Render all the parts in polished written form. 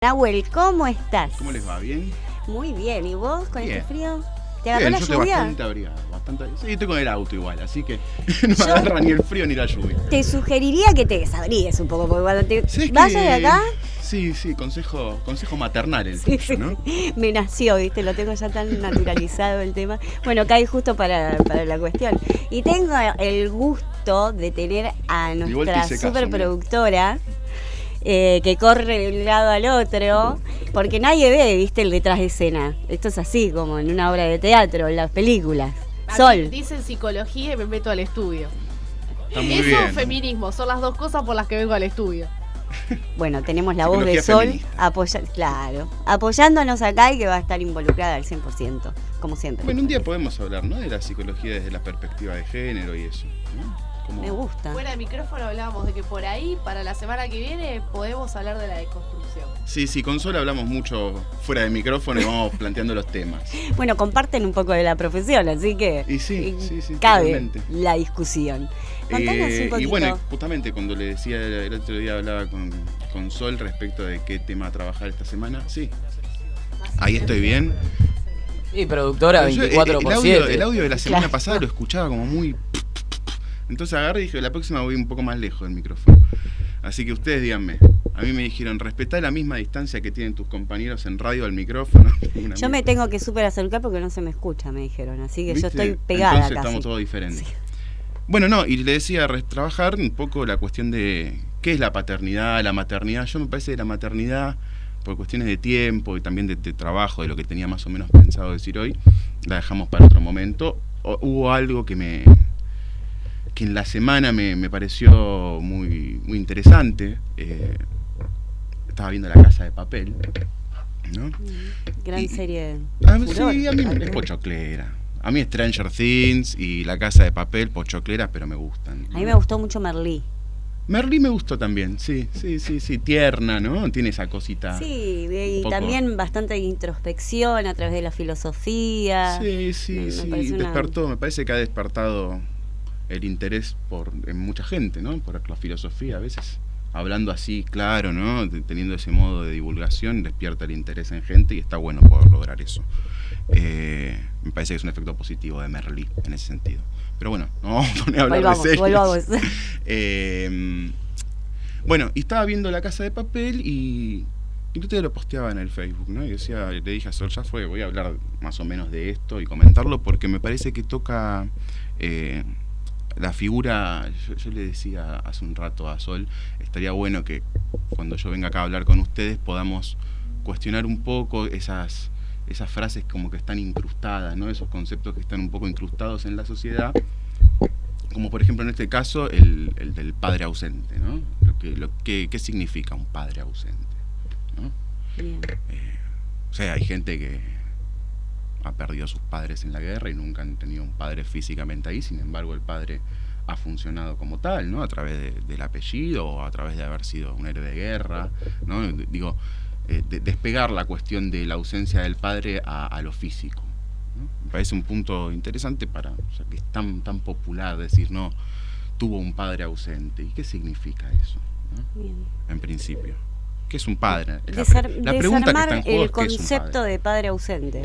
Nahuel, ¿cómo estás? ¿Cómo les va? ¿Bien? Muy bien, ¿y vos con Bien. este frío? ¿Te agarró Bien, la yo estoy lluvia? bastante abrigado, Sí, estoy con el auto igual, así que no me agarra ni el frío ni la lluvia. Te sugeriría que te desabrigues un poco, porque cuando te ¿Sabés vayas que- de acá, Sí, consejo maternal el sí, tuyo, ¿no? me nació, ¿viste? Lo tengo ya tan naturalizado el tema. Bueno, cae justo para la cuestión. Y tengo el gusto de tener a Igual te nuestra hice caso, superproductora, que corre de un lado al otro, porque nadie ve, ¿viste? El detrás de escena. Esto es así, como en una obra de teatro, en las películas. A mí Sol. dicen psicología y me meto al estudio. Está muy Eso bien. o feminismo, son las dos cosas por las que vengo al estudio. Bueno, tenemos la voz de Psicología Sol feminista. apoyándonos acá y que va a estar involucrada al 100%, como siempre. Bueno, un día podemos hablar, ¿no? De la psicología desde la perspectiva de género y eso, ¿no? Como- Me gusta. Fuera de micrófono hablábamos de que por ahí, para la semana que viene, podemos hablar de la deconstrucción. Sí, con Sol hablamos mucho fuera de micrófono y vamos planteando los temas. Bueno, comparten un poco de la profesión, así que Y sí, cabe totalmente. la discusión. Contanos un poquito. Y bueno, justamente cuando le decía el otro día hablaba con Sol respecto de qué tema trabajar esta semana. Sí, ahí estoy bien. Sí, productora Yo, 24/7. el audio de la semana Claro. pasada lo escuchaba como muy... Entonces agarré y dije, la próxima voy un poco más lejos del micrófono. Así que ustedes díganme. A mí me dijeron, respetá la misma distancia que tienen tus compañeros en radio al micrófono. Yo me tengo que súper acercar porque no se me escucha, me dijeron, así que yo ¿Viste? estoy pegada Entonces casi. estamos todos diferentes. Sí. Bueno, no, y le decía trabajar un poco la cuestión de qué es la paternidad, la maternidad. Yo me parece que la maternidad, por cuestiones de tiempo y también de trabajo, de lo que tenía más o menos pensado decir hoy, la dejamos para otro momento. Hubo algo que en la semana me pareció muy interesante. Estaba viendo La Casa de Papel, ¿no? Gran Y- serie. Sí, a mí es pochoclera. A mí Stranger Things y La Casa de Papel, pochocleras, pero me gustan. A mí me gustó mucho Merlí. Merlí me gustó también, sí, tierna, ¿no? Tiene esa cosita. Sí, y un poco. también bastante introspección a través de la filosofía. Sí, Me parece una- despertó, me parece que ha despertado el interés en mucha gente, ¿no? Por la filosofía, a veces hablando así, claro, ¿no? Teniendo ese modo de divulgación, despierta el interés en gente y está bueno poder lograr eso. Me parece que es un efecto positivo de Merlí en ese sentido. Pero bueno, no vamos a poner a hablar de series. Volvamos. Bueno, y estaba viendo La Casa de Papel y yo te lo posteaba en el Facebook, ¿no? Y decía, le dije a Sol, ya fue, voy a hablar más o menos de esto y comentarlo porque me parece que toca la figura. Yo le decía hace un rato a Sol, estaría bueno que cuando yo venga acá a hablar con ustedes podamos cuestionar un poco esas frases como que están incrustadas, ¿no? Esos conceptos que están un poco incrustados en la sociedad, como por ejemplo en este caso el del padre ausente, ¿no? ¿Qué significa un padre ausente, ¿no? Bien. O sea, hay gente que ha perdido a sus padres en la guerra y nunca han tenido un padre físicamente ahí, sin embargo el padre ha funcionado como tal, ¿no? A través del apellido o a través de haber sido un héroe de guerra, ¿no? Digo, despegar la cuestión de la ausencia del padre a lo físico, ¿no? Me parece un punto interesante o sea, que es tan popular decir, no, tuvo un padre ausente. ¿Y qué significa eso, ¿no? Bien. En principio, ¿qué es un padre? La pregunta que Desarmar está en juego el es ¿qué es un concepto padre? de padre ausente.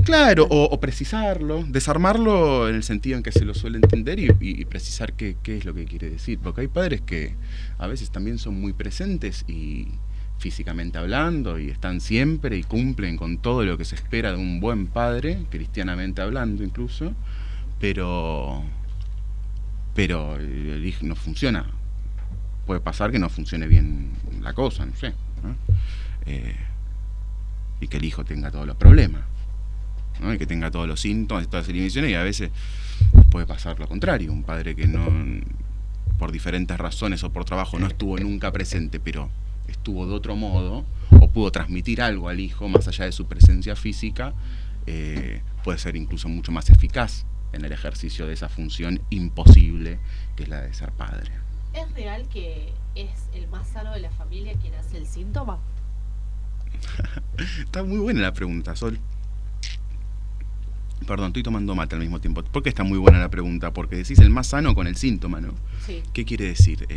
Claro, o precisarlo, desarmarlo en el sentido en que se lo suele entender y precisar qué es lo que quiere decir. Porque hay padres que a veces también son muy presentes y físicamente hablando y están siempre y cumplen con todo lo que se espera de un buen padre, cristianamente hablando incluso, pero el hijo no funciona. Puede pasar que no funcione bien la cosa, no sé, ¿no? Y que el hijo tenga todos los problemas, ¿no? Y que tenga todos los síntomas, todas las limitaciones, y a veces puede pasar lo contrario, un padre que no, por diferentes razones o por trabajo, no estuvo nunca presente, pero estuvo de otro modo, o pudo transmitir algo al hijo más allá de su presencia física, puede ser incluso mucho más eficaz en el ejercicio de esa función imposible que es la de ser padre. ¿Es real que es el más sano de la familia quien hace el síntoma? Está muy buena la pregunta, Sol. Perdón, estoy tomando mate al mismo tiempo. ¿Por qué está muy buena la pregunta? Porque decís el más sano con el síntoma, ¿no? Sí. ¿Qué quiere decir?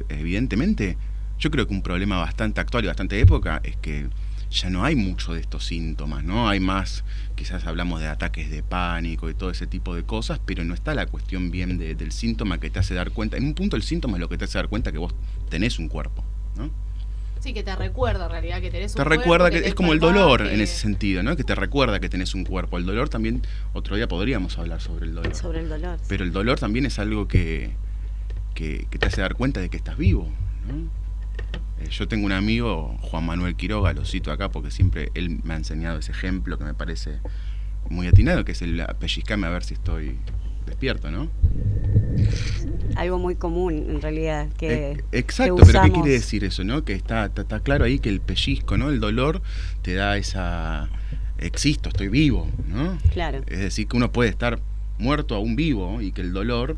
Evidentemente, yo creo que un problema bastante actual y bastante de época es que ya no hay mucho de estos síntomas, ¿no? Hay más, quizás hablamos de ataques de pánico y todo ese tipo de cosas, pero no está la cuestión bien del síntoma que te hace dar cuenta. En un punto el síntoma es lo que te hace dar cuenta que vos tenés un cuerpo, ¿no? Sí, que te recuerda en realidad que tenés un Te cuerpo. recuerda que te es como el dolor enfermaste. en ese sentido, ¿no? Que te recuerda que tenés un cuerpo. El dolor también, otro día podríamos hablar sobre el dolor. Sobre el dolor. Pero el dolor también es algo que te hace dar cuenta de que estás vivo, ¿no? Yo tengo un amigo, Juan Manuel Quiroga, lo cito acá porque siempre él me ha enseñado ese ejemplo que me parece muy atinado, que es el pellizcame a ver si estoy despierto, ¿no? Algo muy común, en realidad, que exacto, que pero ¿qué usamos. quiere decir eso, no? Que está claro ahí que el pellizco, ¿no? El dolor te da esa... existo, estoy vivo, ¿no? Claro. Es decir, que uno puede estar muerto aún vivo y que el dolor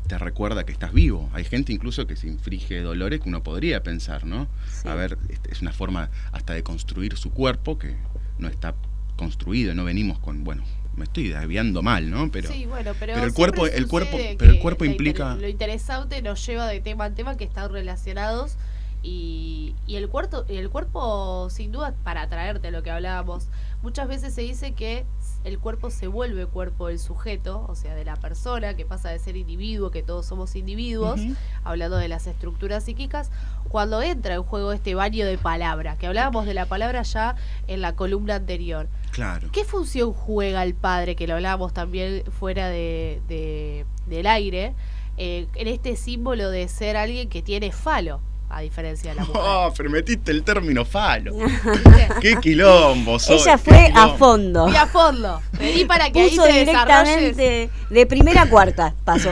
te recuerda que estás vivo. Hay gente incluso que se inflige dolores que uno podría pensar, ¿no? Sí. A ver, es una forma hasta de construir su cuerpo que no está construido, no venimos con, bueno, me estoy desviando mal, ¿no? Pero, sí, bueno, pero el siempre cuerpo, sucede pero el que cuerpo implica... lo interesante nos lleva de tema en tema, que están relacionados, y el cuerpo sin duda, para atraerte a lo que hablábamos, muchas veces se dice que el cuerpo se vuelve cuerpo del sujeto, o sea, de la persona, que pasa de ser individuo, que todos somos individuos, hablando de las estructuras psíquicas, cuando entra en juego este baño de palabra, que hablábamos de la palabra ya en la columna anterior. Claro. ¿Qué función juega el padre, que lo hablábamos también fuera del aire, en este símbolo de ser alguien que tiene falo, a diferencia de la mujer? Oh, pero metiste el término falo. ¡Qué quilombo! Ella fue a fondo. Y a fondo. Vení para que Puso ahí te desarrolles. directamente de primera a cuarta, pasó.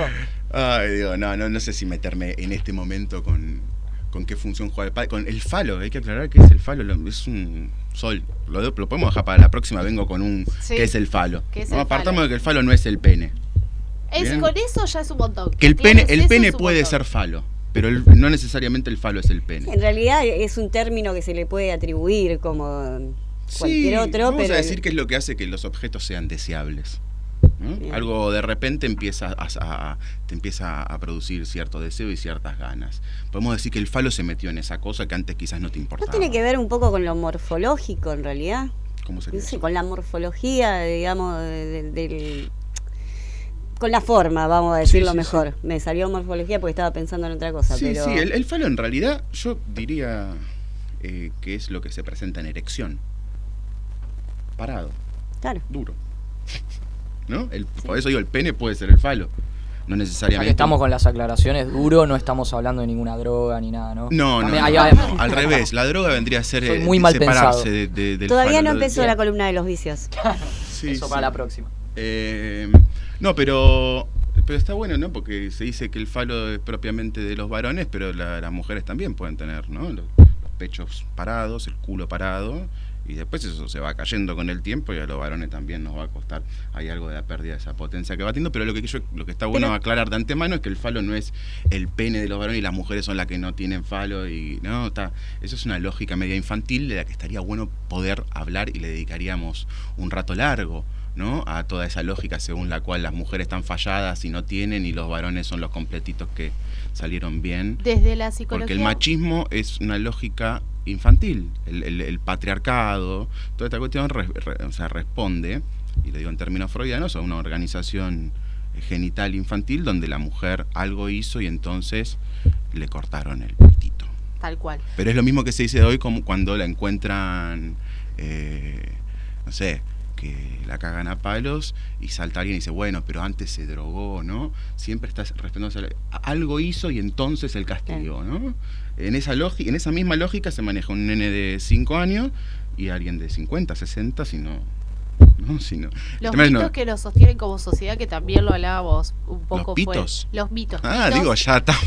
Ay, Dios, no sé si meterme en este momento con qué función juega el padre. Con el falo, hay que aclarar qué es el falo. Es un sol. Lo podemos dejar para la próxima. Vengo con un Sí. ¿qué es el falo? ¿Qué es No, el apartamos falo? de que el falo no es el pene. Bien. Con eso ya es un montón. Que el Tienes pene eso, es un puede montón. ser falo, pero no necesariamente el falo es el pene. En realidad es un término que se le puede atribuir como cualquier otro, vamos pero a decir que es lo que hace que los objetos sean deseables, ¿no? Bien. Algo de repente te empieza a producir cierto deseo y ciertas ganas. Podemos decir que el falo se metió en esa cosa que antes quizás no te ¿no importaba. tiene que ver un poco con lo morfológico en realidad? ¿Cómo sería No sé, eso? con la morfología, digamos, con la forma, vamos a decirlo sí, mejor. Me salió morfología porque estaba pensando en otra cosa. Sí, pero... sí, el falo en realidad yo diría que es lo que se presenta en erección. Parado, Claro. duro. ¿No? Por eso digo, el pene puede ser el falo. No Ya necesariamente. que estamos con las aclaraciones, duro, no estamos hablando de ninguna droga ni nada, ¿no? No, También hay- no, al revés. La droga vendría a ser Fue muy mal separarse pensado. del Todavía falo. no empezó bien. la columna de los vicios. Sí, Eso sí. para la próxima. No, pero está bueno, ¿no? Porque se dice que el falo es propiamente de los varones, pero las mujeres también pueden tener, ¿no? Los pechos parados, el culo parado, y después eso se va cayendo con el tiempo y a los varones también nos va a costar. Hay algo de la pérdida de esa potencia que va teniendo, pero lo que está bueno aclarar de antemano es que el falo no es el pene de los varones y las mujeres son las que no tienen falo y no, eso es una lógica media infantil de la que estaría bueno poder hablar y le dedicaríamos un rato largo, ¿no? A toda esa lógica según la cual las mujeres están falladas y no tienen y los varones son los completitos que salieron bien. Desde la psicología. Porque el machismo es una lógica infantil, el patriarcado, toda esta cuestión responde, y lo digo en términos freudianos, a una organización genital infantil donde la mujer algo hizo y entonces le cortaron el pitito. Tal cual. Pero es lo mismo que se dice hoy como cuando la encuentran, no sé, que la cagan a palos y salta alguien y dice, bueno, pero antes se drogó, ¿no? Siempre estás respondiendo, algo hizo y entonces el castigo, ¿no? En esa misma lógica se maneja un nene de 5 años y alguien de 50, 60, si no. Los mitos que nos sostienen como sociedad, que también lo hablábamos un poco. ¿Los pitos? Los mitos. Ah, mitos. digo, ya estamos.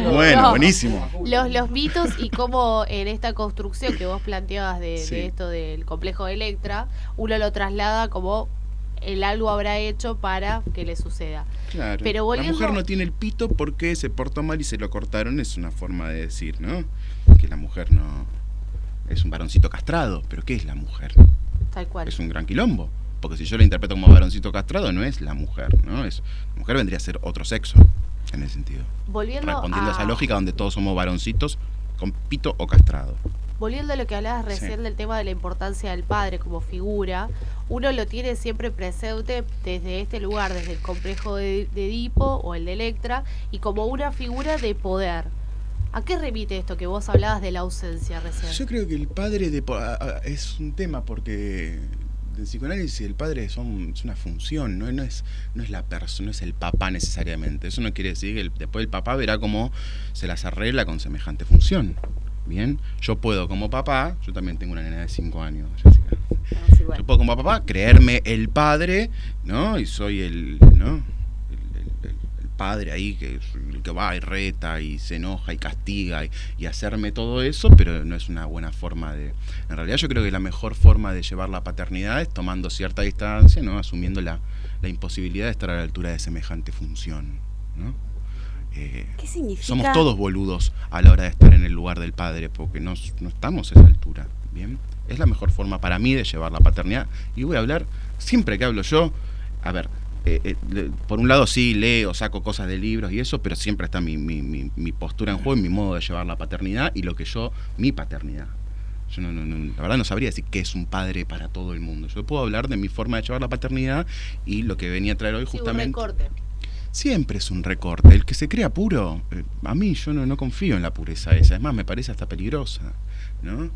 No. Bueno, No. buenísimo. Los mitos y cómo en esta construcción que vos planteabas Sí. de esto del complejo de Electra, uno lo traslada como el algo habrá hecho para que le suceda. Claro. Pero volviendo- La mujer no tiene el pito porque se portó mal y se lo cortaron, es una forma de decir, ¿no? Que la mujer no es un varoncito castrado, pero ¿qué es la mujer? Tal cual. Es un gran quilombo, porque si yo la interpreto como varoncito castrado no es la mujer, ¿no? La mujer vendría a ser otro sexo. en ese sentido. Respondiendo a esa a lógica donde todos somos varoncitos con pito o castrado. Volviendo a lo que hablabas recién Sí. del tema de la importancia del padre como figura, uno lo tiene siempre presente desde este lugar, desde el complejo de Edipo o el de Electra, y como una figura de poder. ¿A qué remite esto que vos hablabas de la ausencia recién? Yo creo que el padre es un tema porque del psicoanálisis el padre es una función, no es la persona, no es el papá necesariamente. Eso no quiere decir que después el papá verá cómo se las arregla con semejante función. Bien, yo puedo como papá, yo también tengo una nena de 5 años, Jessica. Vamos igual. Yo puedo como papá creerme el padre, ¿no? Y soy el padre ahí el que va y reta y se enoja y castiga y hacerme todo eso, pero no es una buena forma de... En realidad yo creo que la mejor forma de llevar la paternidad es tomando cierta distancia, ¿no? Asumiendo la imposibilidad de estar a la altura de semejante función, ¿no? ¿Qué significa? Somos todos boludos a la hora de estar en el lugar del padre, porque no estamos a esa altura, ¿bien? Es la mejor forma para mí de llevar la paternidad. Y voy a hablar, siempre que hablo yo, a ver, por un lado sí leo, saco cosas de libros y eso, pero siempre está mi postura en juego y mi modo de llevar la paternidad y mi paternidad. Yo la verdad no sabría decir qué es un padre para todo el mundo. Yo puedo hablar de mi forma de llevar la paternidad y lo que venía a traer hoy justamente... Sí, un recorte. Siempre es un recorte. El que se crea puro, a mí yo no confío en la pureza esa. Es más, me parece hasta peligrosa, ¿no?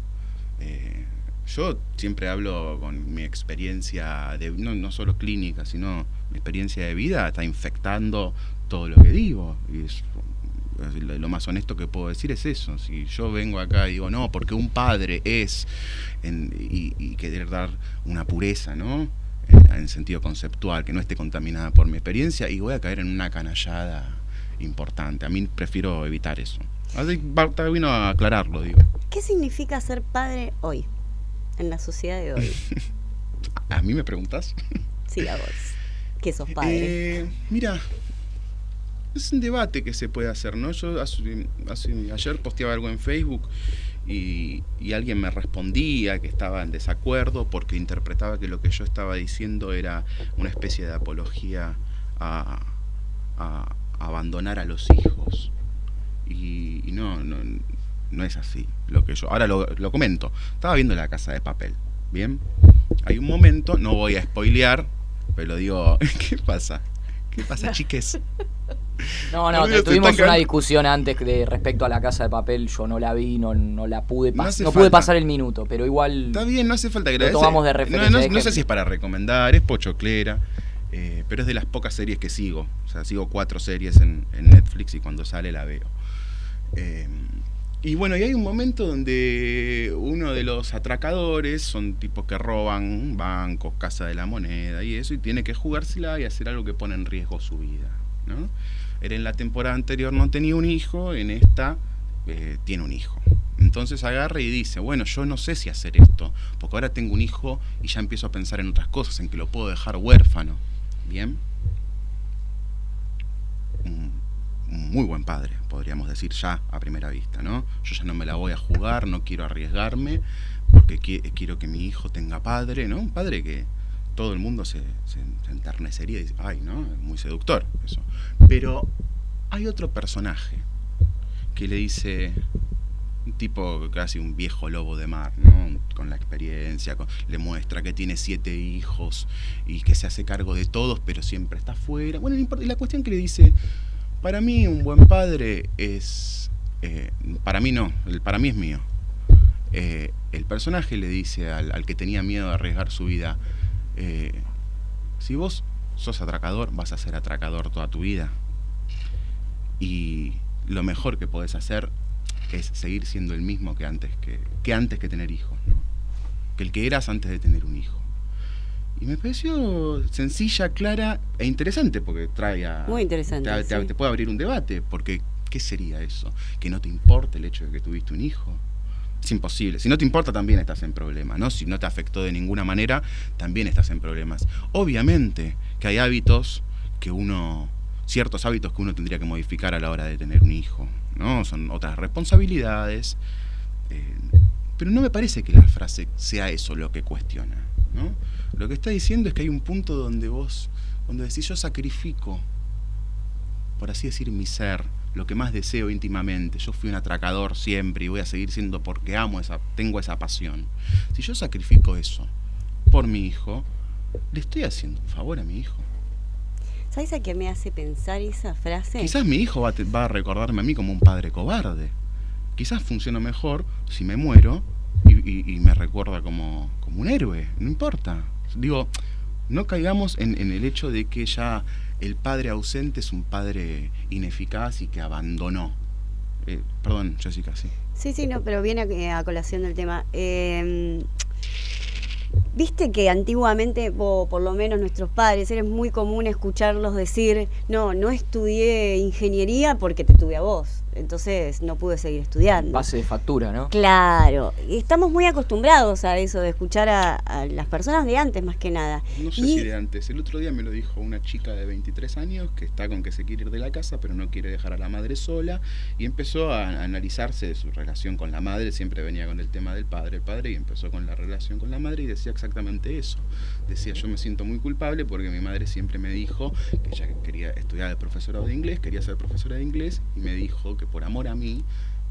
Yo siempre hablo con mi experiencia, no solo clínica, sino mi experiencia de vida, está infectando todo lo que digo. Y lo más honesto que puedo decir es eso. Si yo vengo acá y digo, no, porque un padre es, y querer dar una pureza, ¿no? En sentido conceptual, que no esté contaminada por mi experiencia, y voy a caer en una canallada importante. A mí prefiero evitar eso. Así vino a aclararlo, digo. ¿Qué significa ser padre hoy, en la sociedad de hoy? ¿A mí me preguntás? Sí, a vos, que sos padre. Mira, es un debate que se puede hacer, ¿no? Yo ayer posteaba algo en Facebook y alguien me respondía que estaba en desacuerdo porque interpretaba que lo que yo estaba diciendo era una especie de apología a abandonar a los hijos. Y no es así. Ahora lo comento. Estaba viendo La Casa de Papel, ¿bien? Hay un momento, no voy a spoilear, pero digo, ¿qué pasa? ¿Qué pasa, chiques? No, tuvimos una discusión antes respecto a La Casa de Papel. Yo no la vi, no la pude pasar. No pude pasar el minuto, pero igual. Está bien, no hace falta que lo tomamos de referencia. No sé si es para recomendar, es pochoclera, pero es de las pocas series que sigo. O sea, sigo 4 series en Netflix y cuando sale la veo. Y bueno, y hay un momento donde uno de los atracadores son tipos que roban bancos, Casa de la Moneda y eso, y tiene que jugársela y hacer algo que pone en riesgo su vida, ¿no? En la temporada anterior no tenía un hijo, en esta tiene un hijo. Entonces agarra y dice, bueno, yo no sé si hacer esto, porque ahora tengo un hijo y ya empiezo a pensar en otras cosas, en que lo puedo dejar huérfano. ¿Bien? Un muy buen padre, podríamos decir ya a primera vista, ¿no? Yo ya no me la voy a jugar, no quiero arriesgarme, porque quiero que mi hijo tenga padre, ¿no? Un padre que todo el mundo se enternecería y dice, ay, ¿no? Es muy seductor eso. Pero hay otro personaje que le dice, un tipo casi un viejo lobo de mar, ¿no? Con la experiencia, le muestra que tiene 7 hijos y que se hace cargo de todos, pero siempre está afuera. Bueno, y la cuestión que le dice, para mí un buen padre es... para mí no, para mí es mío. El personaje le dice al que tenía miedo de arriesgar su vida, si vos sos atracador, vas a ser atracador toda tu vida. Y lo mejor que podés hacer es seguir siendo el mismo que antes que tener hijos, ¿no? Que el que eras antes de tener un hijo. Y me pareció sencilla, clara e interesante, porque muy interesante, te puede abrir un debate, porque ¿qué sería eso? ¿Que no te importe el hecho de que tuviste un hijo? Es imposible. Si no te importa, también estás en problemas, ¿no? Si no te afectó de ninguna manera, también estás en problemas. Obviamente que hay ciertos hábitos que uno tendría que modificar a la hora de tener un hijo, ¿no? Son otras responsabilidades, pero no me parece que la frase sea eso lo que cuestiona, ¿no? Lo que está diciendo es que hay un punto donde decís, yo sacrifico por así decir, mi ser, lo que más deseo íntimamente. Yo fui un atracador siempre y voy a seguir siendo porque tengo esa pasión. Si yo sacrifico eso por mi hijo, le estoy haciendo un favor a mi hijo. ¿Sabes a qué me hace pensar esa frase? Quizás mi hijo va a recordarme a mí como un padre cobarde. Quizás funciona mejor si me muero y me recuerda como un héroe. No importa. Digo, no caigamos en el hecho de que ya el padre ausente es un padre ineficaz y que abandonó. Perdón, Jessica, sí. Sí, no, pero viene a colación del tema. Viste que antiguamente, o por lo menos nuestros padres, era muy común escucharlos decir, no estudié ingeniería porque te tuve a vos, entonces no pude seguir estudiando. Base de factura, ¿no? Claro, y estamos muy acostumbrados a eso, de escuchar a las personas de antes más que nada. No sé si de antes, el otro día me lo dijo una chica de 23 años que está con que se quiere ir de la casa, pero no quiere dejar a la madre sola, y empezó a analizarse su relación con la madre. Siempre venía con el tema del padre, y empezó con la relación con la madre y decía exactamente eso. Decía, yo me siento muy culpable porque mi madre siempre me dijo que ella quería estudiar el profesorado de inglés, quería ser profesora de inglés, y me dijo que por amor a mí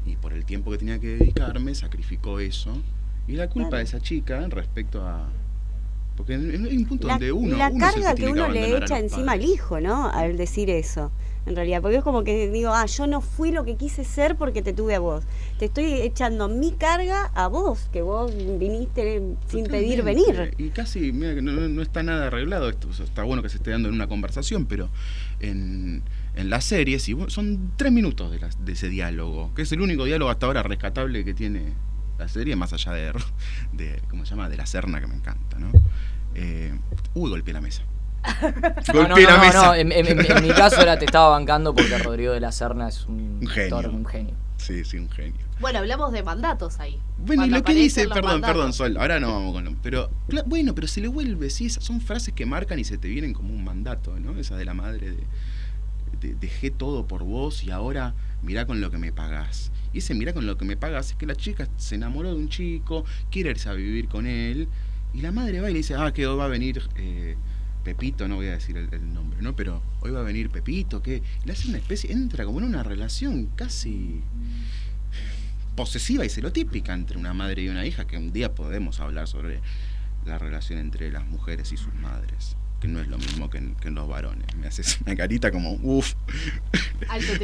y por el tiempo que tenía que dedicarme, sacrificó eso. Y la culpa de esa chica respecto a... Porque hay un punto donde uno... La carga que uno le echa encima al hijo, ¿no? Al decir eso, en realidad. Porque es como que digo, yo no fui lo que quise ser porque te tuve a vos. Te estoy echando mi carga a vos, que vos viniste sin pedir venir. Y casi, mira, que no está nada arreglado esto. O sea, está bueno que se esté dando en una conversación, pero en la serie son 3 minutos de ese diálogo, que es el único diálogo hasta ahora rescatable que tiene la serie, más allá de ¿cómo se llama? De la Serna, que me encanta, ¿no? Golpeé la mesa. Golpeé la mesa. No, en mi caso te estaba bancando porque Rodrigo de la Serna es un genio. Un genio. Sí, un genio. Bueno, hablamos de mandatos ahí. Bueno, y lo que dice, perdón, Sol, ahora no vamos con lo... Pero se le vuelve, sí, esas son frases que marcan y se te vienen como un mandato, ¿no? Esa de la madre dejé todo por vos y ahora mirá con lo que me pagás. Y ese mirá con lo que me pagás es que la chica se enamoró de un chico, quiere irse a vivir con él, y la madre va y le dice, que hoy va a venir Pepito, no voy a decir el nombre, ¿no? Pero hoy va a venir Pepito, que le hace una especie, entra como en una relación casi posesiva y celotípica entre una madre y una hija, que un día podemos hablar sobre la relación entre las mujeres y sus madres, que no es lo mismo que en los varones. Me haces una carita como, uff,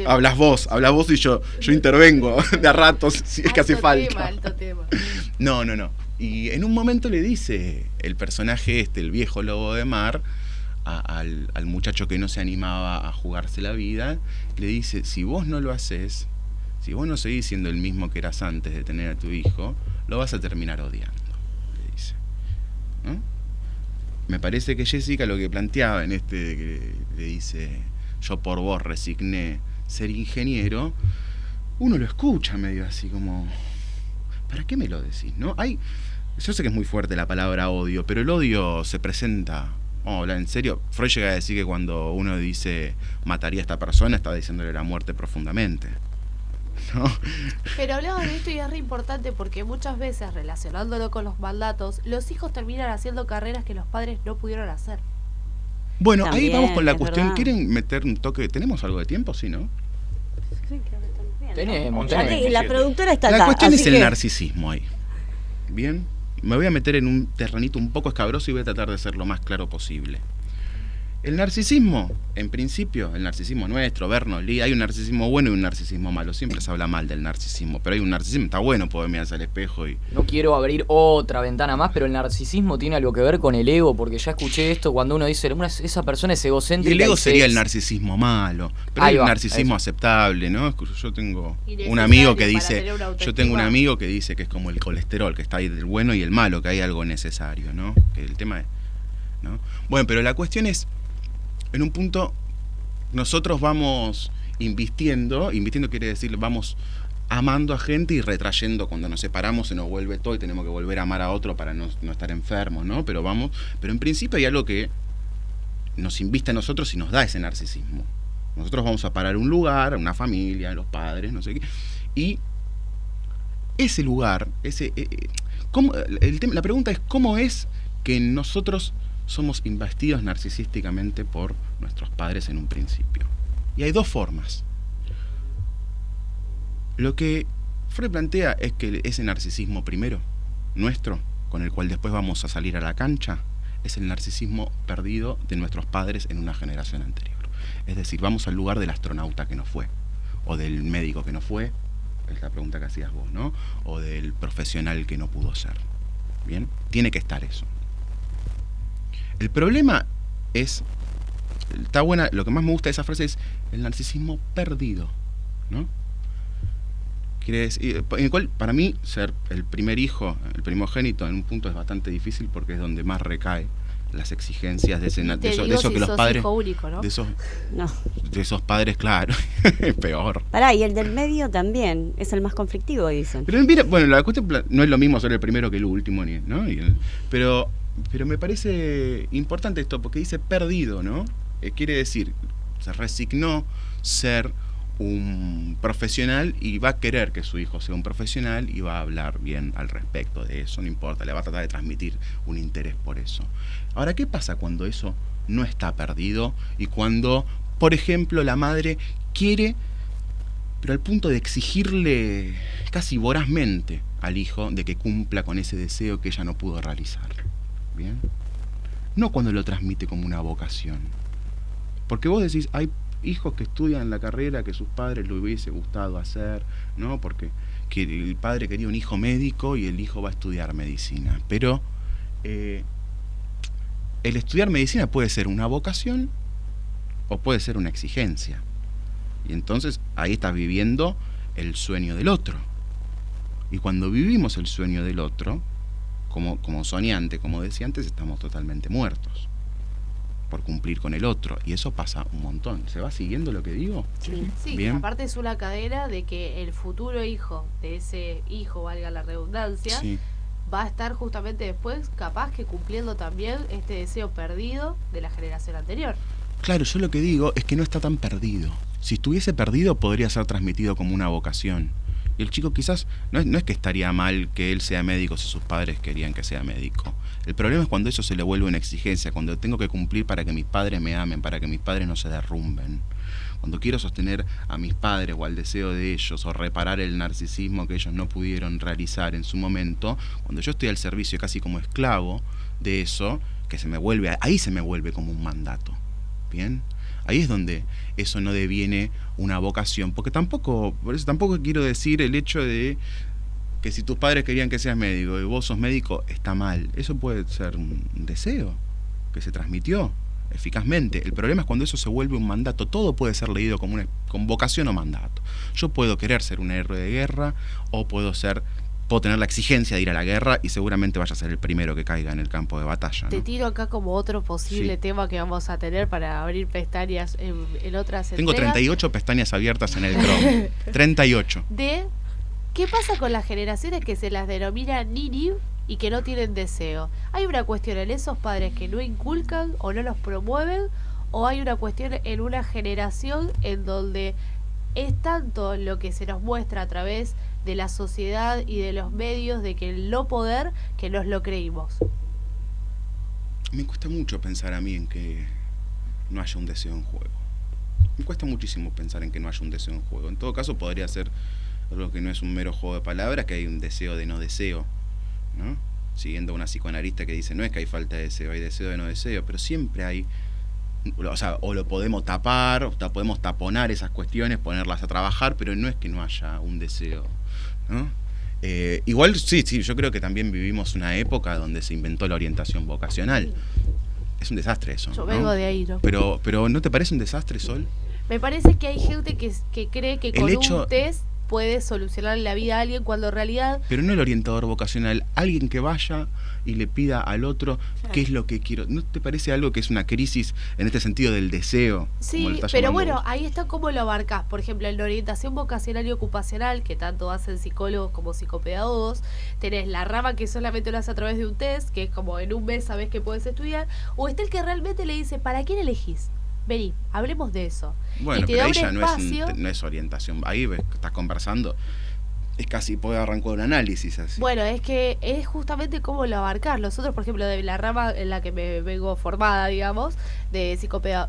hablas vos y yo intervengo de a ratos si es que hace falta. Alto tema. No. Y en un momento le dice el personaje el viejo lobo de mar, al muchacho que no se animaba a jugarse la vida, le dice, si vos no lo haces, si vos no seguís siendo el mismo que eras antes de tener a tu hijo, lo vas a terminar odiando, le dice, ¿no? Me parece que Jessica lo que planteaba en que le dice, yo por vos resigné ser ingeniero, uno lo escucha medio así como, ¿para qué me lo decís? ¿No? Yo sé que es muy fuerte la palabra odio, pero el odio se presenta, en serio, Freud llega a decir que cuando uno dice mataría a esta persona, está diciéndole la muerte profundamente, ¿no? Pero hablamos de esto y es re importante porque muchas veces, relacionándolo con los mandatos, los hijos terminan haciendo carreras que los padres no pudieron hacer. Bueno, también, ahí vamos con la cuestión. verdad. ¿Quieren meter un toque? ¿Tenemos algo de tiempo? Sí, ¿no? Sí, creo que estamos bien, ¿no? Tenemos. La productora está La acá. cuestión así es el que... narcisismo ahí. Bien, me voy a meter en un terrenito un poco escabroso y voy a tratar de ser lo más claro posible. El narcisismo, en principio, el narcisismo nuestro, Bernoulli, hay un narcisismo bueno y un narcisismo malo. Siempre se habla mal del narcisismo, pero hay un narcisismo, está bueno poder mirarse al espejo y... No quiero abrir otra ventana más, pero el narcisismo tiene algo que ver con el ego, porque ya escuché esto cuando uno dice, esa persona es egocéntrica. Y el ego sería el narcisismo malo, pero hay un narcisismo aceptable, ¿no? Yo tengo un amigo que dice, que es como el colesterol, que está ahí del bueno y el malo, que hay algo necesario, ¿no? Que el tema es, ¿no? Bueno, pero la cuestión es, en un punto, nosotros vamos invistiendo quiere decir, vamos amando a gente y retrayendo. Cuando nos separamos se nos vuelve todo y tenemos que volver a amar a otro para no estar enfermos, ¿no? Pero en principio hay algo que nos inviste a nosotros y nos da ese narcisismo. Nosotros vamos a parar un lugar, una familia, los padres, no sé qué, y ese lugar, la pregunta es, ¿cómo es que nosotros somos investidos narcisísticamente por nuestros padres en un principio? Y hay dos formas. Lo que Freud plantea es que ese narcisismo primero, nuestro, con el cual después vamos a salir a la cancha, es el narcisismo perdido de nuestros padres en una generación anterior. Es decir, vamos al lugar del astronauta que no fue, o del médico que no fue, es la pregunta que hacías vos, ¿no? O del profesional que no pudo ser. ¿Bien? Tiene que estar eso. El problema es, está buena, lo que más me gusta de esa frase es el narcisismo perdido, ¿no? Quiere decir, en el cual, para mí, ser el primer hijo, el primogénito, en un punto es bastante difícil porque es donde más recae las exigencias de eso que los padres, hijo único, ¿no? de esos padres, claro, es peor. Pará, y el del medio también es el más conflictivo, dicen. Pero mira, bueno, la cuestión no es lo mismo ser el primero que el último, ¿no? Pero me parece importante esto porque dice perdido, ¿no? Quiere decir, se resignó ser un profesional y va a querer que su hijo sea un profesional y va a hablar bien al respecto de eso, no importa, le va a tratar de transmitir un interés por eso. Ahora, ¿qué pasa cuando eso no está perdido y cuando, por ejemplo, la madre quiere, pero al punto de exigirle casi vorazmente al hijo de que cumpla con ese deseo que ella no pudo realizar? ¿Bien? No cuando lo transmite como una vocación. Porque vos decís, hay hijos que estudian la carrera que sus padres le hubiese gustado hacer, ¿no? Porque que el padre quería un hijo médico y el hijo va a estudiar medicina. Pero el estudiar medicina puede ser una vocación o puede ser una exigencia. Y entonces ahí estás viviendo el sueño del otro. Y cuando vivimos el sueño del otro, como soñante, como decía antes, estamos totalmente muertos por cumplir con el otro, y eso pasa un montón. ¿Se va siguiendo lo que digo? Sí, bien. Aparte es una cadena de que el futuro hijo de ese hijo, valga la redundancia, Sí. va a estar justamente después capaz que cumpliendo también este deseo perdido de la generación anterior. Claro, yo lo que digo es que no está tan perdido. Si estuviese perdido podría ser transmitido como una vocación. Y el chico quizás, no es que estaría mal que él sea médico si sus padres querían que sea médico. El problema es cuando eso se le vuelve una exigencia, cuando tengo que cumplir para que mis padres me amen, para que mis padres no se derrumben. Cuando quiero sostener a mis padres o al deseo de ellos, o reparar el narcisismo que ellos no pudieron realizar en su momento, cuando yo estoy al servicio casi como esclavo de eso, que ahí se me vuelve como un mandato. ¿Bien? Ahí es donde eso no deviene una vocación, porque por eso tampoco quiero decir el hecho de que si tus padres querían que seas médico y vos sos médico, está mal. Eso puede ser un deseo que se transmitió eficazmente. El problema es cuando eso se vuelve un mandato. Todo puede ser leído como con vocación o mandato. Yo puedo querer ser un héroe de guerra o puedo tener la exigencia de ir a la guerra y seguramente vaya a ser el primero que caiga en el campo de batalla, ¿no? Te tiro acá como otro posible tema que vamos a tener para abrir pestañas en otras Tengo entregas. 38 pestañas abiertas en el Chrome. 38. ¿Qué pasa con las generaciones que se las denomina nini y que no tienen deseo? ¿Hay una cuestión en esos padres que no inculcan o no los promueven? ¿O hay una cuestión en una generación en donde es tanto lo que se nos muestra a través de la sociedad y de los medios de que el no poder que nos lo creímos? Me cuesta mucho pensar a mí en que no haya un deseo en juego. Me cuesta muchísimo pensar en que no haya un deseo en juego. En todo caso podría ser algo que no es un mero juego de palabras, que hay un deseo de no deseo, ¿no? Siguiendo a una psicoanalista que dice, no es que hay falta de deseo, hay deseo de no deseo, pero siempre hay, o lo podemos tapar, o podemos taponar esas cuestiones, ponerlas a trabajar, pero no es que no haya un deseo, ¿no? Igual sí, yo creo que también vivimos una época donde se inventó la orientación vocacional. Es un desastre eso. Yo vengo de ahí, ¿no? Pero ¿no te parece un desastre, Sol? Me parece que hay gente que cree que con un test puede solucionar la vida a alguien cuando en realidad... Pero no el orientador vocacional, alguien que vaya y le pida al otro qué es lo que quiero. ¿No te parece algo que es una crisis en este sentido del deseo? Sí, pero bueno, ahí está cómo lo abarcás. Por ejemplo, en la orientación vocacional y ocupacional, que tanto hacen psicólogos como psicopedagogos, tenés la rama que solamente lo hace a través de un test, que es como en un mes sabés que puedes estudiar, o está el que realmente le dice, ¿para quién elegís? Vení, hablemos de eso. Bueno, y te pero da ahí un ya espacio... no es orientación. Ahí ves que estás conversando. es casi poder arrancar un análisis así. Bueno, es que es justamente cómo lo abarcar. Nosotros, por ejemplo, de la rama en la que me vengo formada, digamos, de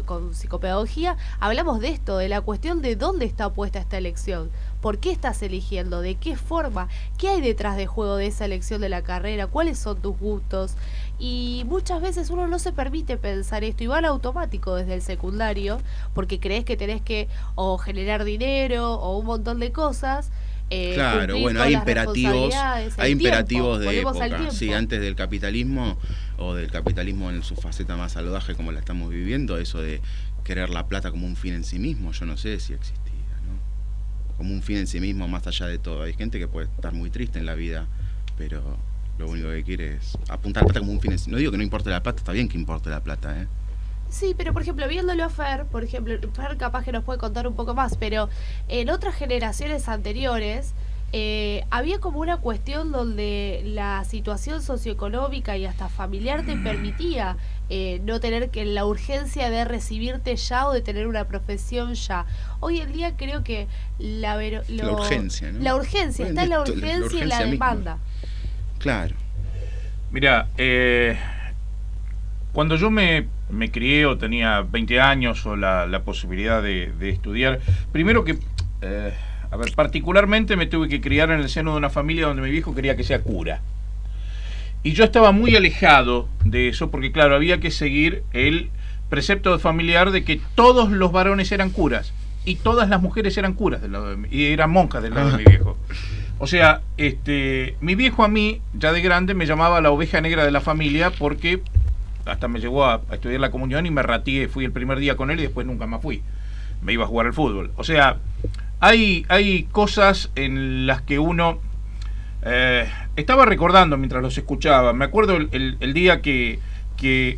con psicopedagogía, hablamos de esto, de la cuestión de dónde está puesta esta elección, por qué estás eligiendo, de qué forma, qué hay detrás de juego de esa elección de la carrera, cuáles son tus gustos. Y muchas veces uno no se permite pensar esto y va al automático desde el secundario, porque crees que tenés que o generar dinero o un montón de cosas. Claro, bueno, hay imperativos de época. Sí, antes del capitalismo o del capitalismo en su faceta más salvaje como la estamos viviendo, eso de querer la plata como un fin en sí mismo, yo no sé si existía, ¿no? Como un fin en sí mismo más allá de todo. Hay gente que puede estar muy triste en la vida, pero lo único que quiere es apuntar la plata como un fin en sí. No digo que no importe la plata, está bien que importe la plata, ¿eh? Sí, pero por ejemplo, viéndolo a Fer, Fer capaz que nos puede contar un poco más, pero en otras generaciones anteriores había como una cuestión donde la situación socioeconómica y hasta familiar te permitía no tener que la urgencia de recibirte ya o de tener una profesión ya. Hoy en día creo que la urgencia, ¿no? La urgencia, está en la urgencia y la demanda. Claro. Mira, cuando yo me crié o tenía 20 años o la posibilidad de estudiar, primero que, particularmente me tuve que criar en el seno de una familia donde mi viejo quería que sea cura. Y yo estaba muy alejado de eso porque, claro, había que seguir el precepto familiar de que todos los varones eran curas y todas las mujeres eran curas del lado de mí, y eran monjas del lado de mi viejo. O sea, mi viejo a mí, ya de grande, me llamaba la oveja negra de la familia porque hasta me llevó a estudiar la comunión y me ratié, fui el primer día con él y después nunca más fui. Me iba a jugar al fútbol. O sea, hay cosas en las que uno... estaba recordando mientras los escuchaba. Me acuerdo el día que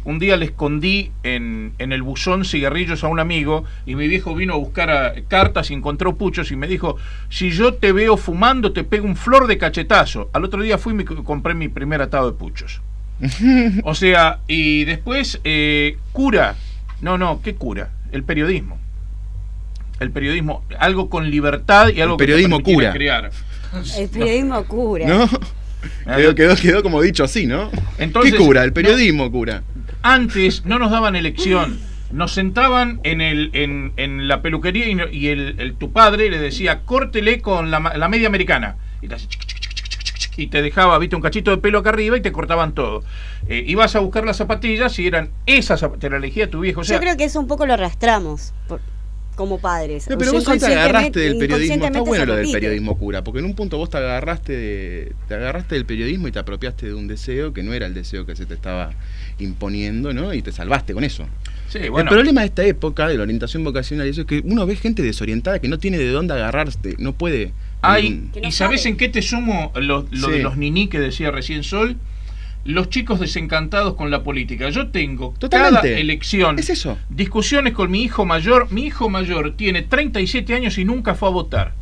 un día le escondí en el buzón cigarrillos a un amigo y mi viejo vino a buscar cartas y encontró puchos y me dijo: si yo te veo fumando te pego un flor de cachetazo. Al otro día fui y compré mi primer atado de puchos. O sea, y después cura. No, ¿qué cura? El periodismo. El periodismo, algo con libertad y algo el periodismo que te cura. Crear. El periodismo cura. ¿No? Quedó como dicho así, ¿no? Entonces, ¿qué cura? El periodismo cura. Antes no nos daban elección. Nos sentaban en la peluquería y tu padre le decía: córtele con la media americana. Y te dejaba, viste, un cachito de pelo acá arriba y te cortaban todo. Ibas a buscar las zapatillas y eran esas zapatillas, te la elegía tu viejo. O sea, yo creo que eso un poco lo arrastramos como padres. No, pero vos te agarraste del periodismo. Está bueno lo del periodismo cura, porque en un punto vos te agarraste del periodismo y te apropiaste de un deseo que no era el deseo que se te estaba imponiendo, ¿no? Y te salvaste con eso. Sí, bueno. El problema de esta época, de la orientación vocacional, eso es que uno ve gente desorientada que no tiene de dónde agarrarse, no puede... ¿Y sabés en qué te sumo lo de los niní que decía recién Sol? Los chicos desencantados con la política. Yo tengo cada elección, es eso. Discusiones con mi hijo mayor. Mi hijo mayor tiene 37 años y nunca fue a votar.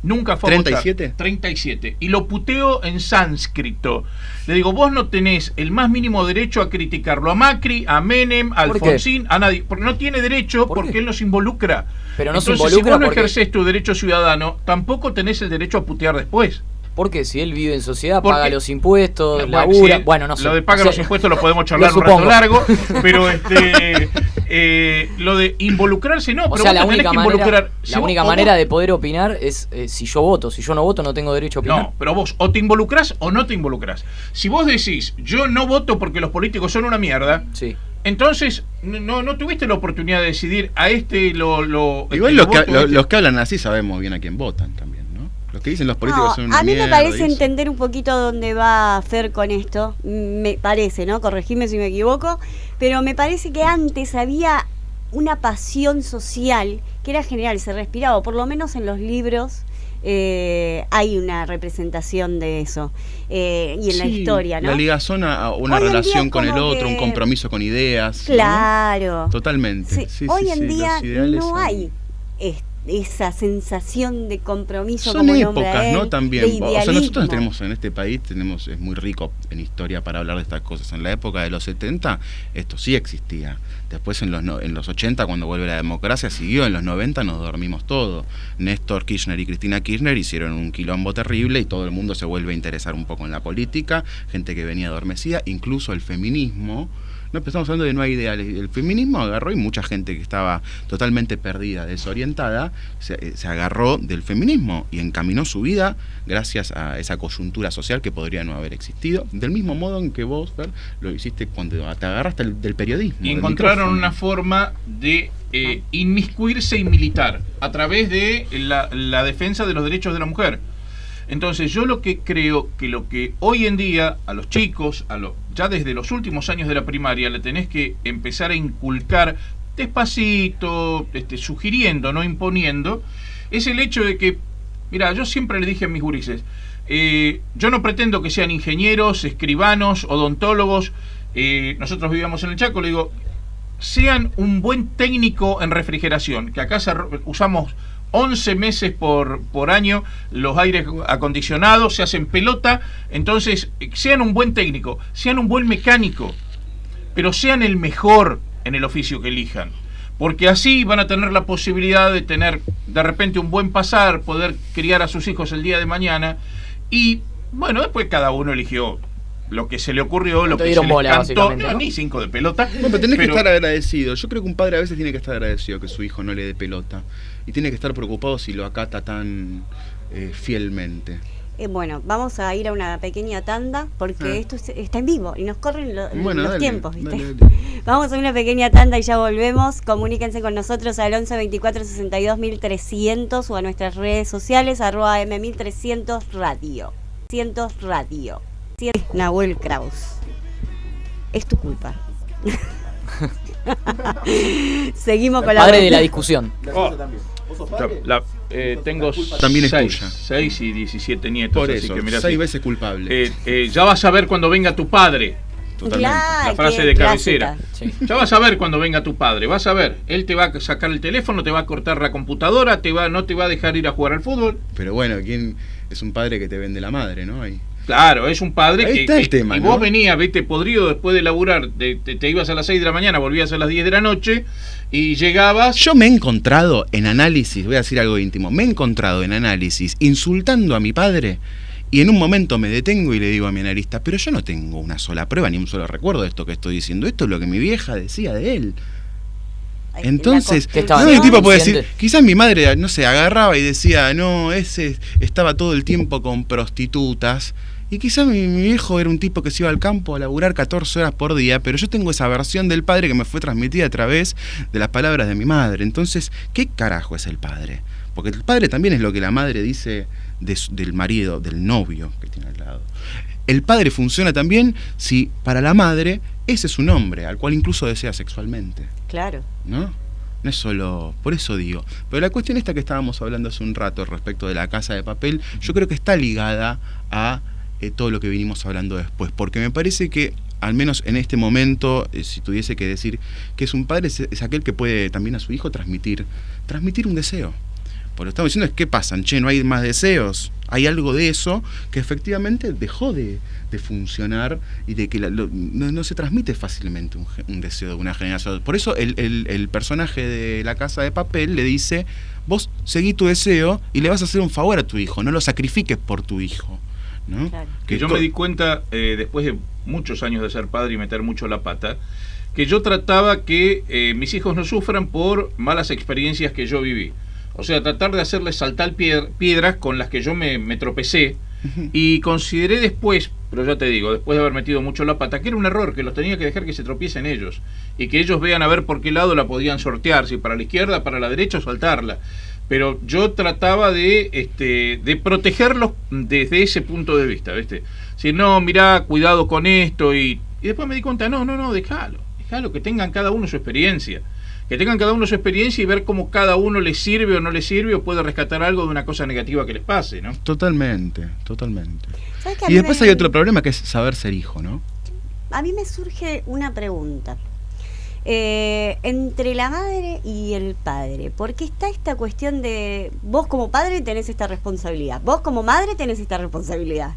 Nunca fue a votar. ¿37? 37. Y lo puteo en sánscrito. Le digo: vos no tenés el más mínimo derecho a criticarlo a Macri, a Menem, a Alfonsín, a nadie. Porque no tiene derecho, porque él nos involucra. Pero no entonces, se involucra, si vos no ejercés tu derecho ciudadano, tampoco tenés el derecho a putear después. Porque si él vive en sociedad, paga los impuestos, labura... Bueno, no sé. Lo de pagar los impuestos lo podemos charlar un rato largo, pero lo de involucrarse no, o pero sea, vos la única involucrar. La única manera de poder opinar es si yo voto. Si yo no voto, no tengo derecho a opinar. No, pero vos o te involucrás o no te involucrás. Si vos decís: yo no voto porque los políticos son una mierda, sí, entonces no tuviste la oportunidad de decidir a Igual los que hablan así sabemos bien a quién votan también. Los que dicen los políticos son una a mí mierda, me parece entender un poquito dónde va Fer con esto. Me parece, ¿no? Corregime si me equivoco. Pero me parece que antes había una pasión social que era general, se respiraba, por lo menos en los libros hay una representación de eso. Y en la historia, ¿no? La ligazón a una relación con el otro, un compromiso con ideas. Claro. ¿no? Totalmente. Sí. Hoy en día no hay esa sensación de compromiso son como épocas, ¿no? También. De O sea, nosotros idealismo. tenemos en este país, es muy rico en historia para hablar de estas cosas. En la época de los 70 esto sí existía. Después en los 80, cuando vuelve la democracia, siguió. En los 90 nos dormimos todo. Néstor Kirchner y Cristina Kirchner hicieron un quilombo terrible y todo el mundo se vuelve a interesar un poco en la política. Gente que venía adormecida, incluso el feminismo. No, pero estamos hablando de no hay ideales. El feminismo agarró y mucha gente que estaba totalmente perdida, desorientada, se agarró del feminismo y encaminó su vida gracias a esa coyuntura social que podría no haber existido. Del mismo modo en que vos, Fer, lo hiciste cuando te agarraste del periodismo. Y encontraron una forma de inmiscuirse y militar a través de la defensa de los derechos de la mujer. Entonces yo lo que creo que lo que hoy en día a los chicos, ya desde los últimos años de la primaria, le tenés que empezar a inculcar despacito, sugiriendo, no imponiendo, es el hecho de que, mira, yo siempre le dije a mis gurises, yo no pretendo que sean ingenieros, escribanos, odontólogos, nosotros vivíamos en el Chaco, le digo, sean un buen técnico en refrigeración, que acá usamos 11 meses por año los aires acondicionados, se hacen pelota, entonces sean un buen técnico, sean un buen mecánico, pero sean el mejor en el oficio que elijan, porque así van a tener la posibilidad de tener de repente un buen pasar, poder criar a sus hijos el día de mañana, y bueno, después cada uno eligió lo que se le ocurrió, lo que se le cantó, ¿no? Ni 5 de pelota. Bueno, pero tenés que estar agradecido. Yo creo que un padre a veces tiene que estar agradecido que su hijo no le dé pelota. Y tiene que estar preocupado si lo acata tan fielmente. Bueno, vamos a ir a una pequeña tanda porque esto está en vivo y nos corren los tiempos, ¿viste? Dale. Vamos a una pequeña tanda y ya volvemos. Comuníquense con nosotros al 11 24 62 1300 o a nuestras redes sociales @m1300 radio. 1300 radio. Nahuel Kraus. Es tu culpa. Seguimos con la padre de la discusión. Tengo también es tuya. 6 y 17 nietos. Por así eso, que mirá, 6 veces culpable. Ya vas a ver cuando venga tu padre. Totalmente. La frase de cabecera. Sí. Ya vas a ver cuando venga tu padre, vas a ver. Él te va a sacar el teléfono, te va a cortar la computadora, no te va a dejar ir a jugar al fútbol. Pero bueno, ¿quién es un padre que te vende la madre, no? Ahí. Claro, es un padre ahí está el tema, y ¿no? Vos venías, viste, podrido después de laburar, te ibas a las 6 de la mañana, volvías a las 10 de la noche y llegabas. Yo me he encontrado en análisis, voy a decir algo íntimo, me he encontrado en análisis insultando a mi padre y en un momento me detengo y le digo a mi analista, pero yo no tengo una sola prueba ni un solo recuerdo de esto que estoy diciendo, esto es lo que mi vieja decía de él. Entonces, el tipo puede decir, quizás mi madre, no sé, agarraba y decía, no, ese estaba todo el tiempo con prostitutas. Y quizás mi viejo era un tipo que se iba al campo a laburar 14 horas por día, pero yo tengo esa versión del padre que me fue transmitida a través de las palabras de mi madre. Entonces, ¿qué carajo es el padre? Porque el padre también es lo que la madre dice del marido, del novio que tiene al lado. El padre funciona también si para la madre ese es un hombre, al cual incluso desea sexualmente. Claro. ¿No? No es solo, por eso digo. Pero la cuestión esta que estábamos hablando hace un rato respecto de La Casa de Papel, yo creo que está ligada a todo lo que vinimos hablando después, porque me parece que al menos en este momento, si tuviese que decir que es un padre, es aquel que puede también a su hijo transmitir un deseo. Porque lo que estamos diciendo es, ¿qué pasa? Che, ¿no hay más deseos? Hay algo de eso que efectivamente dejó de funcionar y de que no se transmite fácilmente un deseo de una generación. Por eso el personaje de La Casa de Papel le dice, vos seguí tu deseo y le vas a hacer un favor a tu hijo, no lo sacrifiques por tu hijo, ¿no? Claro. Que yo me di cuenta, después de muchos años de ser padre y meter mucho la pata, que yo trataba que mis hijos no sufran por malas experiencias que yo viví. O sea, tratar de hacerles saltar piedras con las que yo me tropecé. Y consideré después, pero ya te digo, después de haber metido mucho la pata, que era un error, que los tenía que dejar que se tropiecen ellos. Y que ellos vean a ver por qué lado la podían sortear, si para la izquierda, para la derecha o saltarla. Pero yo trataba de protegerlos desde ese punto de vista, ¿viste? Si no, mirá, cuidado con esto. Y después me di cuenta, no, déjalo, que tengan cada uno su experiencia. Que tengan cada uno su experiencia y ver cómo cada uno les sirve o no les sirve o puede rescatar algo de una cosa negativa que les pase, ¿no? Totalmente. Y después hay otro problema que es saber ser hijo, ¿no? A mí me surge una pregunta. entre la madre y el padre, porque está esta cuestión de vos como padre tenés esta responsabilidad, vos como madre tenés esta responsabilidad.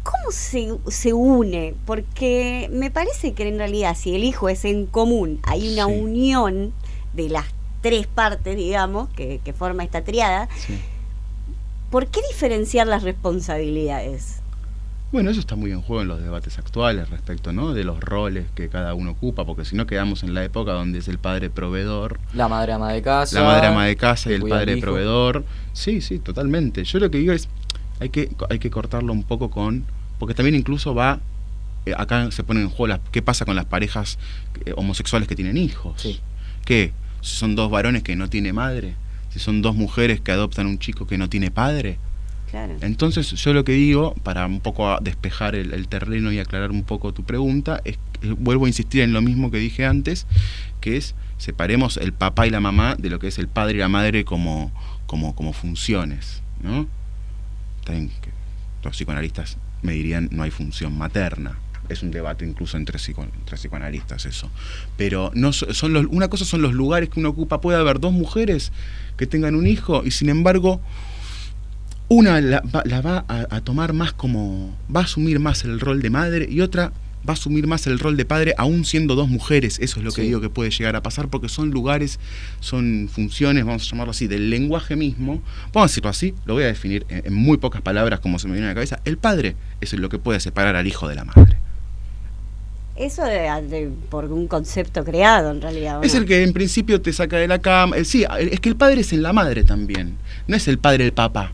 ¿Cómo se une? Porque me parece que en realidad si el hijo es en común, hay una unión de las tres partes, digamos, que forma esta triada. Sí. ¿Por qué diferenciar las responsabilidades? Bueno, eso está muy en juego en los debates actuales respecto, ¿no?, de los roles que cada uno ocupa, porque si no quedamos en la época donde es el padre proveedor, la madre ama de casa, y el padre proveedor. Sí, totalmente. Yo lo que digo es hay que cortarlo un poco porque también incluso acá se ponen en juego qué pasa con las parejas homosexuales que tienen hijos. Sí. ¿Qué? Si son dos varones que no tiene madre, si son dos mujeres que adoptan un chico que no tiene padre. Claro. Entonces yo lo que digo, para un poco despejar el terreno y aclarar un poco tu pregunta, es vuelvo a insistir en lo mismo que dije antes, que es separemos el papá y la mamá de lo que es el padre y la madre como funciones, ¿no? También que los psicoanalistas me dirían no hay función materna. Es un debate incluso entre psicoanalistas eso. Pero no una cosa son los lugares que uno ocupa. Puede haber dos mujeres que tengan un hijo y sin embargo una la va a tomar más va a asumir más el rol de madre y otra va a asumir más el rol de padre aún siendo dos mujeres. Eso es lo que digo que puede llegar a pasar porque son lugares, son funciones, vamos a llamarlo así, del lenguaje mismo. Vamos a decirlo así, lo voy a definir en muy pocas palabras como se me viene a la cabeza. El padre es lo que puede separar al hijo de la madre. Eso por un concepto creado en realidad, ¿no? Es el que en principio te saca de la cama. Sí, es que el padre es en la madre también. No es el padre el papá.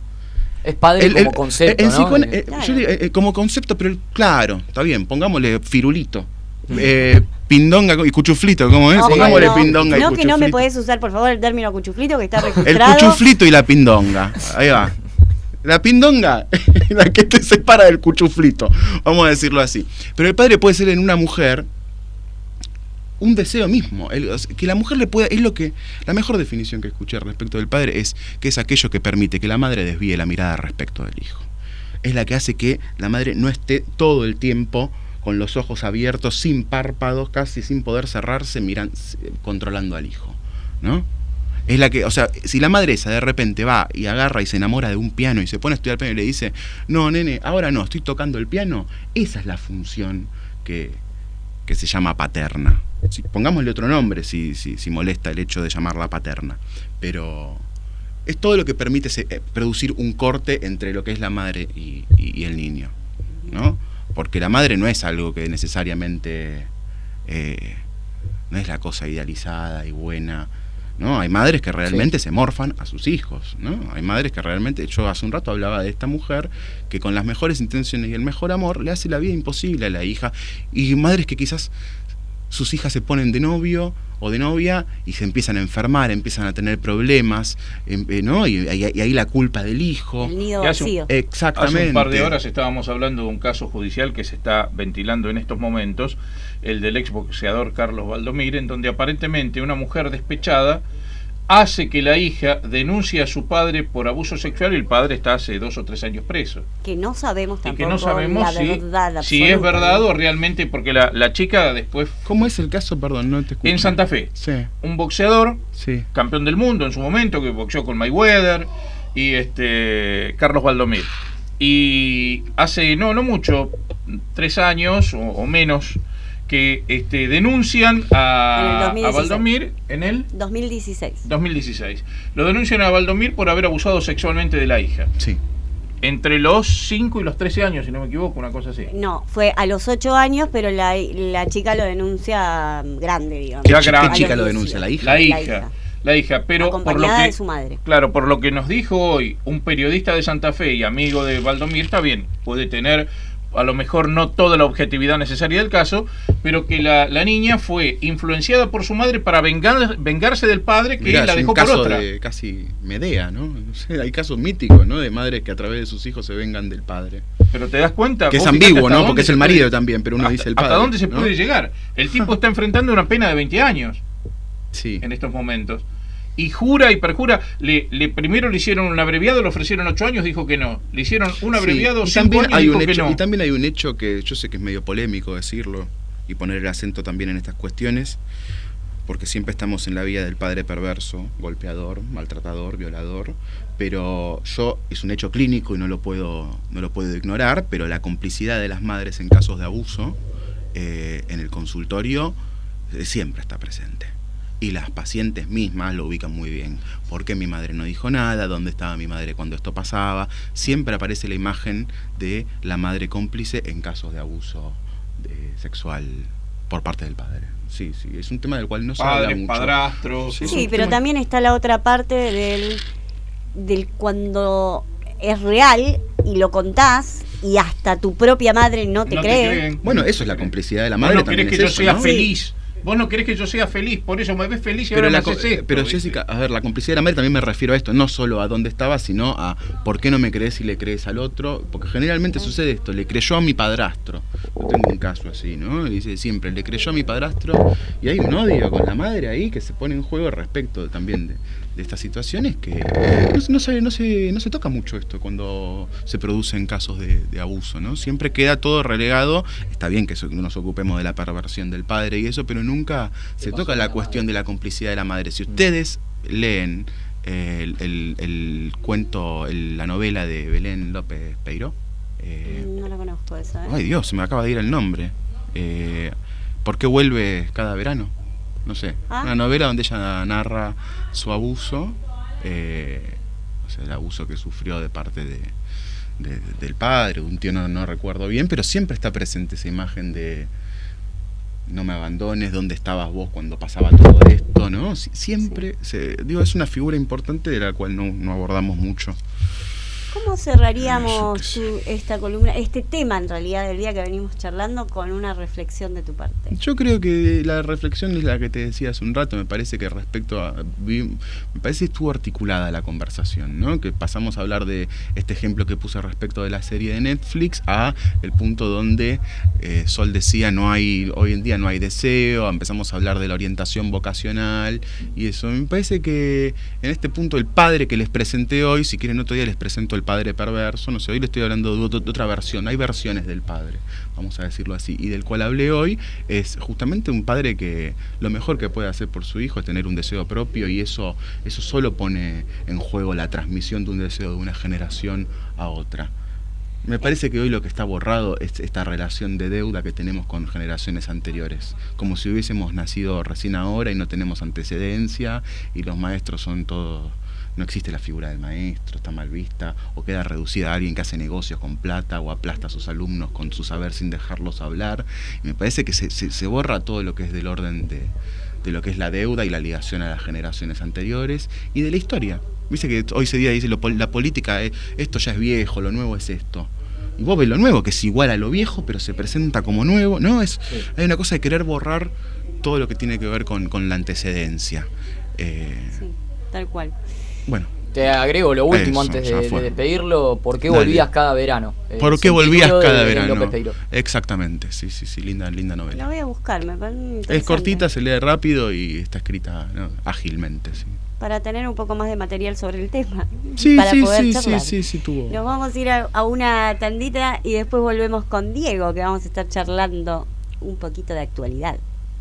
Es padre como concepto, ¿no? Yo digo, como concepto, pero claro, está bien, pongámosle firulito, pindonga y cuchuflito, ¿cómo es? No, pongámosle pindonga y cuchuflito. No, que no me podés usar, por favor, el término cuchuflito que está registrado. El cuchuflito y la pindonga, ahí va. La pindonga, la que te separa del cuchuflito, vamos a decirlo así. Pero el padre puede ser en una mujer un deseo mismo, que la mujer le pueda, la mejor definición que escuché respecto del padre es que es aquello que permite que la madre desvíe la mirada respecto del hijo. Es la que hace que la madre no esté todo el tiempo con los ojos abiertos, sin párpados, casi sin poder cerrarse, controlando al hijo, ¿no? Es la que, o sea, si la madre esa de repente va y agarra y se enamora de un piano y se pone a estudiar piano y le dice, no, nene, ahora no, estoy tocando el piano, esa es la función que se llama paterna. Pongámosle otro nombre si molesta el hecho de llamarla paterna, pero es todo lo que permite producir un corte entre lo que es la madre y el niño, ¿no? Porque la madre no es algo que necesariamente no es la cosa idealizada y buena, ¿no? Hay madres que realmente se morfan a sus hijos, ¿no? Hay madres que realmente, yo hace un rato hablaba de esta mujer que con las mejores intenciones y el mejor amor le hace la vida imposible a la hija, y madres que quizás sus hijas se ponen de novio o de novia y se empiezan a enfermar, empiezan a tener problemas, ¿no? Y ahí la culpa del hijo. El nido vacío. Exactamente. Hace un par de horas estábamos hablando de un caso judicial que se está ventilando en estos momentos, el del exboxeador Carlos Valdomir, en donde aparentemente una mujer despechada hace que la hija denuncie a su padre por abuso sexual y el padre está hace 2 o 3 años preso. Que no sabemos tampoco y que no sabemos la verdad si es verdad o realmente, porque la chica después... ¿Cómo es el caso? Perdón, no te escucho. En Santa Fe. Sí. Un boxeador, sí, campeón del mundo en su momento, que boxeó con Mayweather, y Carlos Valdomir. Y hace no mucho, 3 años o menos, que denuncian a Valdomir en el 2016. Lo denuncian a Valdomir por haber abusado sexualmente de la hija. Sí. Entre los 5 y los 13 años, si no me equivoco, una cosa así. No, fue a los 8 años, pero la chica lo denuncia grande, digamos. ¿Qué chica lo denuncia? ¿La hija? La hija, pero acompañada por lo que, de su madre. Claro, por lo que nos dijo hoy un periodista de Santa Fe y amigo de Valdomir, está bien, puede tener a lo mejor no toda la objetividad necesaria del caso, pero que la niña fue influenciada por su madre para vengarse del padre que la dejó por otra. De casi Medea, ¿no? No sé, hay casos míticos, ¿no? De madres que a través de sus hijos se vengan del padre. Pero te das cuenta... Que es ambiguo, ¿no? Porque es el marido también, pero uno dice el padre. ¿Hasta dónde se puede llegar? El tipo está enfrentando una pena de 20 años. Sí. En estos momentos. Y jura y perjura, primero le hicieron un abreviado, le ofrecieron 8 años, dijo que no. Le hicieron un abreviado, 5 años, dijo que no. Y también hay un hecho que yo sé que es medio polémico decirlo, y poner el acento también en estas cuestiones, porque siempre estamos en la vía del padre perverso, golpeador, maltratador, violador, pero es un hecho clínico y no lo puedo ignorar, pero la complicidad de las madres en casos de abuso en el consultorio siempre está presente. Y las pacientes mismas lo ubican muy bien. ¿Por qué mi madre no dijo nada? ¿Dónde estaba mi madre cuando esto pasaba? Siempre aparece la imagen de la madre cómplice en casos de abuso sexual por parte del padre. Sí, es un tema del cual no se habla mucho. Padrastro. Sí, pero también está la otra parte del cuando es real y lo contás y hasta tu propia madre no te cree. Bueno, eso es la complicidad de la madre. Vos no querés que yo sea ¿no? feliz. Vos no querés que yo sea feliz, por eso me ves feliz y ahora me haces esto. Pero Jessica, a ver, la complicidad de la madre también me refiero a esto, no solo a dónde estaba, sino a por qué no me crees y le crees al otro, porque generalmente sucede esto, le creyó a mi padrastro. Yo tengo un caso así, ¿no? Y dice siempre, le creyó a mi padrastro, y hay un odio con la madre ahí que se pone en juego respecto también de estas situaciones que no se toca mucho esto cuando se producen casos de abuso, ¿no? Siempre queda todo relegado. Está bien que nos ocupemos de la perversión del padre y eso, pero nunca se toca la cuestión de la complicidad de la madre. Si ustedes leen el cuento, la novela de Belén López Peiró, no la conozco esa. Ay Dios, se me acaba de ir el nombre. ¿Por qué vuelve cada verano? No sé, una novela donde ella narra su abuso, o sea, el abuso que sufrió de parte del padre, de un tío, no recuerdo bien, pero siempre está presente esa imagen de no me abandones, dónde estabas vos cuando pasaba todo esto, ¿no? Siempre, es una figura importante de la cual no abordamos mucho. ¿Cómo cerraríamos esta columna, este tema en realidad del día que venimos charlando, con una reflexión de tu parte? Yo creo que la reflexión es la que te decía hace un rato. Me parece que me parece que estuvo articulada la conversación, ¿no? Que pasamos a hablar de este ejemplo que puse respecto de la serie de Netflix a el punto donde Sol decía hoy en día no hay deseo, empezamos a hablar de la orientación vocacional y eso. Me parece que en este punto el padre que les presenté hoy, si quieren otro día les presento el padre perverso, no sé, hoy le estoy hablando de otra versión, hay versiones del padre, vamos a decirlo así, y del cual hablé hoy, es justamente un padre que lo mejor que puede hacer por su hijo es tener un deseo propio, y eso solo pone en juego la transmisión de un deseo de una generación a otra. Me parece que hoy lo que está borrado es esta relación de deuda que tenemos con generaciones anteriores, como si hubiésemos nacido recién ahora y no tenemos antecedencia, y los maestros son todos... No existe la figura del maestro, está mal vista, o queda reducida a alguien que hace negocios con plata o aplasta a sus alumnos con su saber sin dejarlos hablar. Y me parece que se borra todo lo que es del orden de lo que es la deuda y la ligación a las generaciones anteriores y de la historia. Viste que hoy se dice la política, esto ya es viejo, lo nuevo es esto. Y vos ves lo nuevo, que es igual a lo viejo, pero se presenta como nuevo. No, hay una cosa de querer borrar todo lo que tiene que ver con la antecedencia. Sí, tal cual. Bueno. Te agrego lo último antes de despedirlo. ¿Por qué volvías cada verano? ¿Por qué volvías cada verano? Exactamente, sí, linda novela. La voy a buscar, me parece. Es cortita, se lee rápido y está escrita ágilmente, sí. Para tener un poco más de material sobre el tema. Sí, para poder charlar. Sí, tuvo. Nos vamos a ir a una tandita y después volvemos con Diego, que vamos a estar charlando un poquito de actualidad.